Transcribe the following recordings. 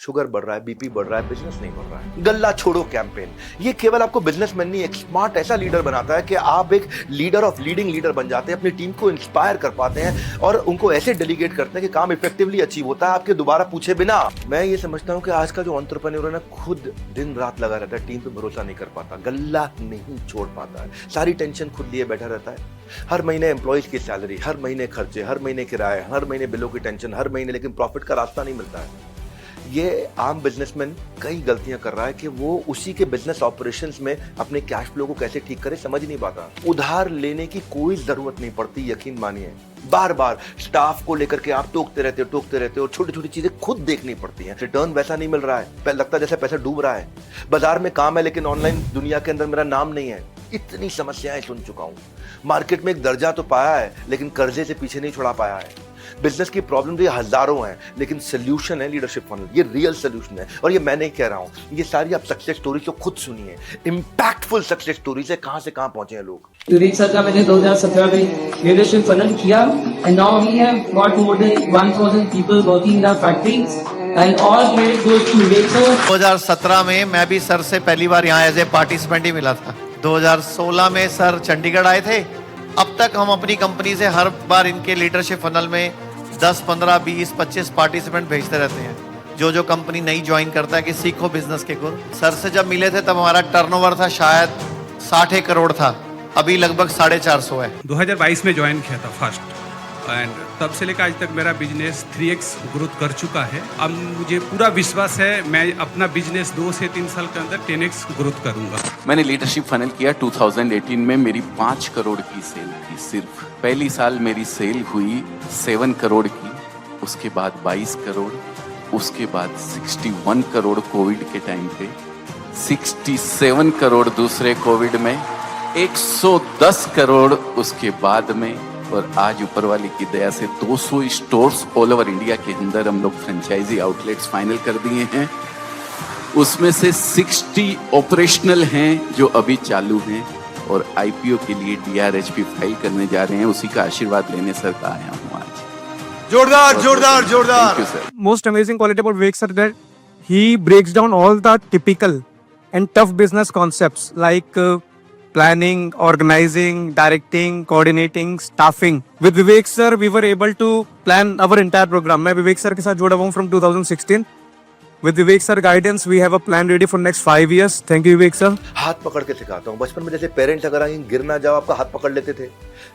Sugar बढ़ रहा है, बीपी बढ़ रहा है, बिजनेस नहीं बढ़ रहा है। गल्ला छोड़ो कैंपेन, ये केवल आपको बिजनेसमैन नहीं, एक स्मार्ट ऐसा लीडर बनाता है कि आप एक लीडर ऑफ लीडिंग लीडर बन जाते हैं, अपनी टीम को इंस्पायर कर पाते हैं और उनको ऐसे डेलीगेट करते हैं कि काम इफेक्टिवली अचीव होता है आपके दोबारा पूछे बिना। मैं ये समझता हूँ कि आज का जो एंटरप्रेन्योर है ना, खुद दिन रात लगा रहता है, टीम पे भरोसा नहीं कर पाता, गल्ला नहीं छोड़ पाता है, सारी टेंशन खुद लिए बैठा रहता है। हर महीने एम्प्लॉइज की सैलरी, हर महीने खर्चे, हर महीने किराए, हर महीने बिलों की टेंशन, हर महीने लेकिन प्रॉफिट का रास्ता नहीं मिलता है। ये आम बिजनेसमैन कई गलतियां कर रहा है कि वो उसी के बिजनेस ऑपरेशंस में अपने कैश फ्लो को कैसे ठीक करे समझ नहीं पाता। उधार लेने की कोई जरूरत नहीं पड़ती, यकीन मानिए। बार बार स्टाफ को लेकर के आप टोकते रहते हो और छोटी छोटी चीजें खुद देखनी पड़ती हैं। रिटर्न वैसा नहीं मिल रहा है, लगता है जैसे पैसा डूब रहा है। बाजार में काम है लेकिन ऑनलाइन दुनिया के अंदर मेरा नाम नहीं है। इतनी समस्याएं सुन चुका हूं। मार्केट में एक दर्जा तो पाया है लेकिन कर्जे से पीछे नहीं छुड़ा पाया है। बिजनेस की प्रॉब्लम तो ये हजारों हैं लेकिन सोल्यूशन है लीडरशिप फनल, ये रियल सोल्यूशन है। और ये मैं नहीं कह रहा हूं, ये सारी आप सक्सेस स्टोरी तो खुद सुनिए, इंपैक्टफुल सक्सेस स्टोरी से कहां पहुंचे हैं लोग। विवेक सर का मैंने 2017 में लीडरशिप फनल किया and now we have got more than 1000 people working in our factories and all credit goes to Vivek sir. 2017 में मैं भी सर से पहली बार यहाँ एज ए पार्टिसिपेंट ही मिला था। 2016 में सर चंडीगढ़ आए थे। अब तक हम अपनी कंपनी से हर बार इनके लीडरशिप फनल में 10, 15, 20, 25 पार्टिसिपेंट भेजते रहते हैं। जो कंपनी नई ज्वाइन करता है कि सीखो बिजनेस के गुण। सर से जब मिले थे तब हमारा टर्नओवर था शायद 60 करोड़ था, अभी लगभग 450 है। 2022 में ज्वाइन किया था फर्स्ट एंड तब से लेकर आज तक मेरा बिजनेस 3x ग्रोथ कर चुका है। अब मुझे पूरा विश्वास है मैं अपना बिजनेस 2 से 3 साल के अंदर 10x ग्रोथ करूंगा। मैंने लीडरशिप फनल किया 2018 में, मेरी 5 करोड़ की सेल थी सिर्फ। पहली साल मेरी सेल हुई 7 करोड़ की, उसके बाद 22 करोड़, उसके बाद 61 करोड़ कोविड के टाइम पे, 67 करोड़ दूसरे कोविड में, 110 करोड़ उसके बाद में, और आज ऊपर वाले की दया से 200 स्टोर्स ऑल ओवर इंडिया के अंदर हम लोग फ्रेंचाइजी आउटलेट्स फाइनल कर दिए हैं। उसमें से 60 ऑपरेशनल हैं जो अभी चालू हैं और आईपीओ के लिए DRHP फाइल करने जा रहे हैं। उसी का आशीर्वाद लेने सर का आया हूँ आज। जोरदार। Most amazing quality about Vivek sir that he breaks down all the typical and tough business concepts like planning, organizing, directing, coordinating, staffing. With Vivek sir, we were able to plan our entire program. मैं विवेक sir के साथ जुड़ा हुआ हूँ from 2016. With Vivek sir guidance, we have a plan ready for next 5 years. Thank you Vivek sir. हाथ पकड़ के सिखाता हूँ। बचपन में जैसे पेरेंट्स अगर कहीं गिर ना जाओ आपका हाथ पकड़ लेते थे,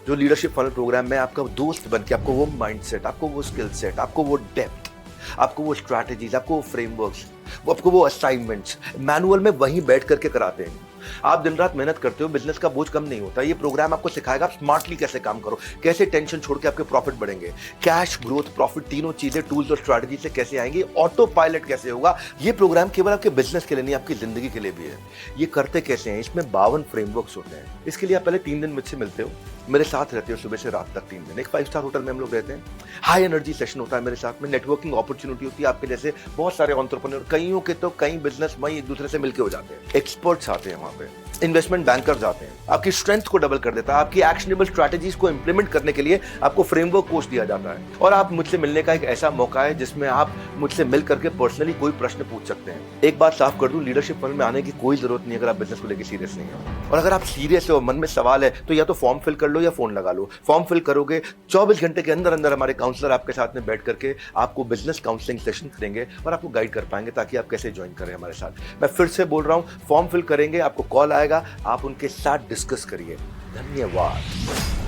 जो लीडरशिप फनल प्रोग्राम में आपका दोस्त बन के आपको वो माइंडसेट, आपको वो स्किल सेट, आपको वो डेप्थ, आपको वो स्ट्रैटेजीज, आपको वो फ्रेमवर्क्स, आपको वो असाइनमेंट्स मैनुअल में वहीं बैठ करके कराते हैं। आप दिन रात मेहनत करते हो, बिजनेस का बोझ कम नहीं होता। ये प्रोग्राम आपको सिखाएगा आप स्मार्टली कैसे काम करो, कैसे टेंशन छोड़ के आपके प्रॉफिट बढ़ेंगे, कैश, ग्रोथ, प्रॉफिट, तीनों चीजें टूल्स और स्ट्रैटेजी से कैसे आएंगी, ऑटो पायलट कैसे होगा। ये प्रोग्राम केवल आपके बिजनेस के लिए नहीं, आपकी जिंदगी के लिए भी है। ये करते कैसे हैं, इसमें 52 फ्रेमवर्क्स होते हैं। इसके लिए आप पहले 3 दिन मुझसे मिलते हो, मेरे साथ रहते हो सुबह से रात तक 3 दिन। एक 5 स्टार होटल में हम लोग रहते हैं। हाई एनर्जी सेशन होता है मेरे साथ में, नेटवर्किंग अपॉर्चुनिटी होती है आपके जैसे बहुत सारे एंटरप्रेन्योर, कईयों के तो कई बिजनेस वहीं एक दूसरे से मिलके हो जाते हैं। एक्सपर्ट्स आते हैं वहां पे, इन्वेस्टमेंट बैंकर्स आते हैं, आपकी स्ट्रेंथ को डबल कर देता है, आपकी एक्शनेबल स्ट्रैटेजीज को इंप्लीमेंट करने के लिए आपको फ्रेमवर्क कोर्स दिया जाता है। और आप मुझसे मिलने का एक ऐसा मौका है जिसमें आप मुझसे मिल करके पर्सनली कोई प्रश्न पूछ सकते हैं। एक बात साफ कर दूं, लीडरशिप फनल में आने की कोई जरूरत नहीं अगर आप बिजनेस को लेकर सीरियस नहीं हो। और अगर आप सीरियस हो, मन में सवाल है, तो या तो फॉर्म फिल कर लो या फोन लगा लो। फॉर्म फिल करोगे, 24 घंटे के अंदर अंदर हमारे काउंसलर आपके साथ में बैठ करके आपको बिजनेस काउंसलिंग सेशन देंगे और आपको गाइड कर पाएंगे ताकि आप कैसे ज्वाइन करें हमारे साथ। मैं फिर से बोल रहा हूं, फॉर्म फिल करेंगे, आपको कॉल आएगा, आप उनके साथ डिस्कस करिए। धन्यवाद।